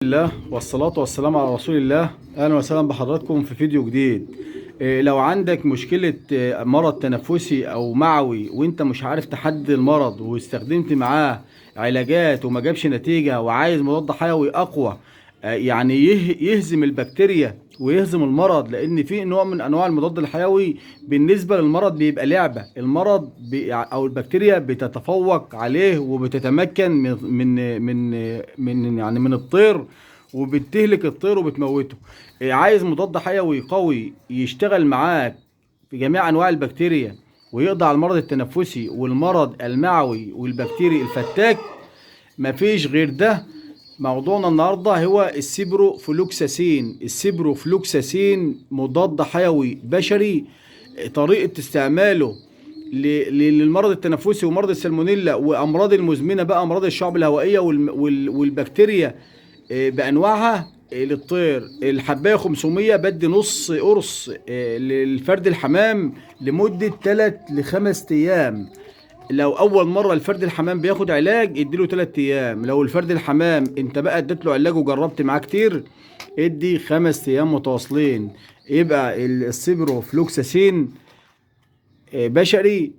الله والصلاة والسلام على رسول الله. أهلا وسهلا بحضراتكم في فيديو جديد. لو عندك مشكلة مرض تنفسي أو معوي وأنت مش عارف تحدد المرض واستخدمت معاه علاجات وما جابش نتيجة وعايز مضاد حيوي أقوى، يعني يهزم البكتيريا ويهزم المرض، لأن في نوع من أنواع المضاد الحيوي بالنسبة للمرض بيبقى لعبة. المرض أو البكتيريا بتتفوق عليه وبتتمكن من الطير، وبتهلك الطير وبتموته. عايز مضاد حيوي قوي يشتغل معاك في جميع انواع البكتيريا ويقضي على المرض التنفسي والمرض المعوي والبكتيري الفتاك، مفيش غير ده. موضوعنا النهارده هو السيبروفلوكساسين. السيبروفلوكساسين مضاد حيوي بشري، طريقة استعماله للمرض التنفسي ومرض السالمونيلا وامراض المزمنه، بقى امراض الشعب الهوائيه والبكتيريا بانواعها. للطير الحبايه 500، بدي نص قرص للفرد الحمام لمده 3 ل 5 ايام. لو اول مره الفرد الحمام بياخد علاج اديله 3 ايام. لو الفرد الحمام انت بقى اديت له علاج وجربت معاه كتير ادي 5 ايام متواصلين. يبقى السيبروفلوكساسين بشري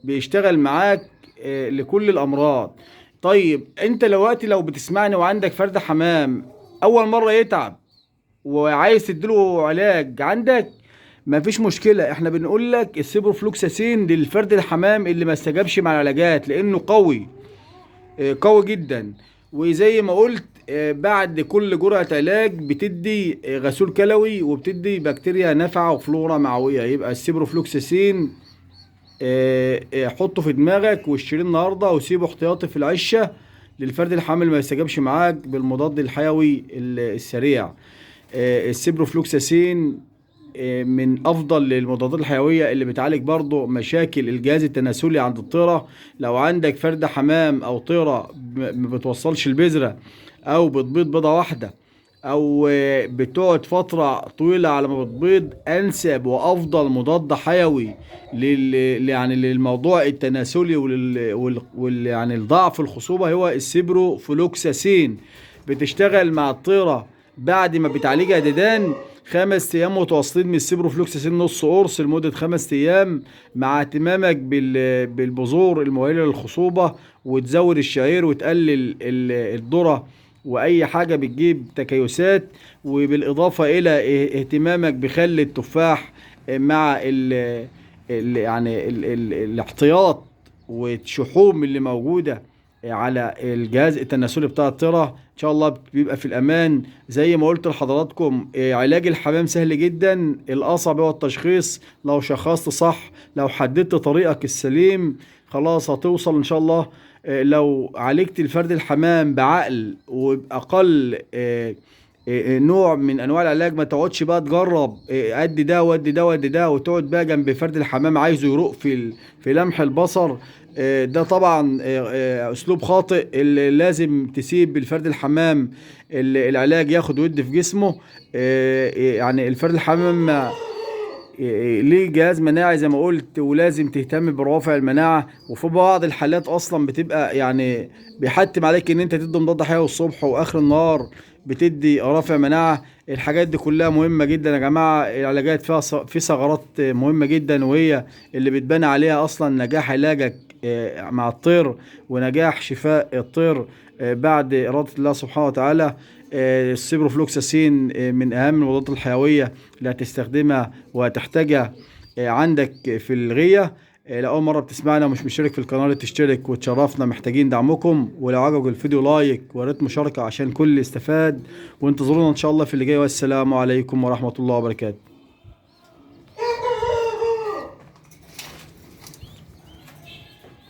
بيشتغل معاك لكل الامراض. طيب انت دلوقتي لو بتسمعني وعندك فرد حمام اول مره يتعب وعايز تديله علاج عندك، مفيش مشكله. احنا بنقول لك السيبروفلوكساسين للفرد الحمام اللي ما استجابش مع العلاجات، لانه قوي، قوي جدا. وزي ما قلت بعد كل جرعه علاج بتدي غسول كلوي وبتدي بكتيريا نافعه وفلورا معويه. يبقى السيبروفلوكساسين حطه في دماغك واشتريه النهارده وسيبه احتياطي في العشه للفرد الحامل ما يستجابش معاك بالمضاد الحيوي السريع. السيبروفلوكساسين من افضل المضادات الحيويه اللي بتعالج برضه مشاكل الجهاز التناسلي عند الطيره. لو عندك فرد حمام او طيره ما بتوصلش البذره او بتبيض بيضه واحده او بتقعد فترة طويلة على ما بتبيض، انسب وافضل مضاد حيوي يعني للموضوع التناسلي يعني الضعف الخصوبة هو السيبروفلوكساسين. بتشتغل مع الطيرة بعد ما بتعالجها ديدان 5 ايام متواصلين من السيبروفلوكساسين، نص قرص لمدة 5 ايام، مع اهتمامك بالبذور المؤهلة للخصوبة، وتزود الشعير وتقلل الذرة واي حاجه بتجيب تكيسات. وبالاضافه الى اهتمامك بخل التفاح مع الاحتياط والشحوم اللي موجوده على الجهاز التناسلي بتاع الطيره، ان شاء الله بيبقى في الامان. زي ما قلت لحضراتكم علاج الحمام سهل جدا، الاصعب هو التشخيص. لو شخصت صح، لو حددت طريقك السليم، خلاص هتوصل ان شاء الله. لو عالجت الفرد الحمام بعقل وبأقل نوع من انواع العلاج، ما تقعدش بقى تجرب ادي ده وادي ده وادي ده وتقعد بقى جنب فرد الحمام عايزه يروق في لمح البصر. ده طبعا اسلوب خاطئ. اللي لازم تسيب الفرد الحمام العلاج ياخد ودي في جسمه. يعني الفرد الحمام ليه جهاز مناعي زي ما قلت، ولازم تهتم بروافع المناعة. وفي بعض الحالات اصلا بتبقى يعني بيحتم عليك ان انت تدي مضاد حيوي الصبح واخر النهار بتدي رافع مناعة. الحاجات دي كلها مهمة جدا يا جماعة. العلاجات فيها في ثغرات مهمة جدا، وهي اللي بتبنى عليها اصلا نجاح علاجك مع الطير ونجاح شفاء الطير بعد إرادة الله سبحانه وتعالى. السيبروفلوكساسين من أهم المضادات الحيوية اللي هتستخدمها وهتحتاجها عندك في الغية. لو أول مرة بتسمعنا ومش مشترك في القناة تشترك وتشرفنا، محتاجين دعمكم. ولو عجبك الفيديو لايك وريت مشاركة عشان كل استفاد، وانتظرونا إن شاء الله في اللي جاي. والسلام عليكم ورحمة الله وبركاته.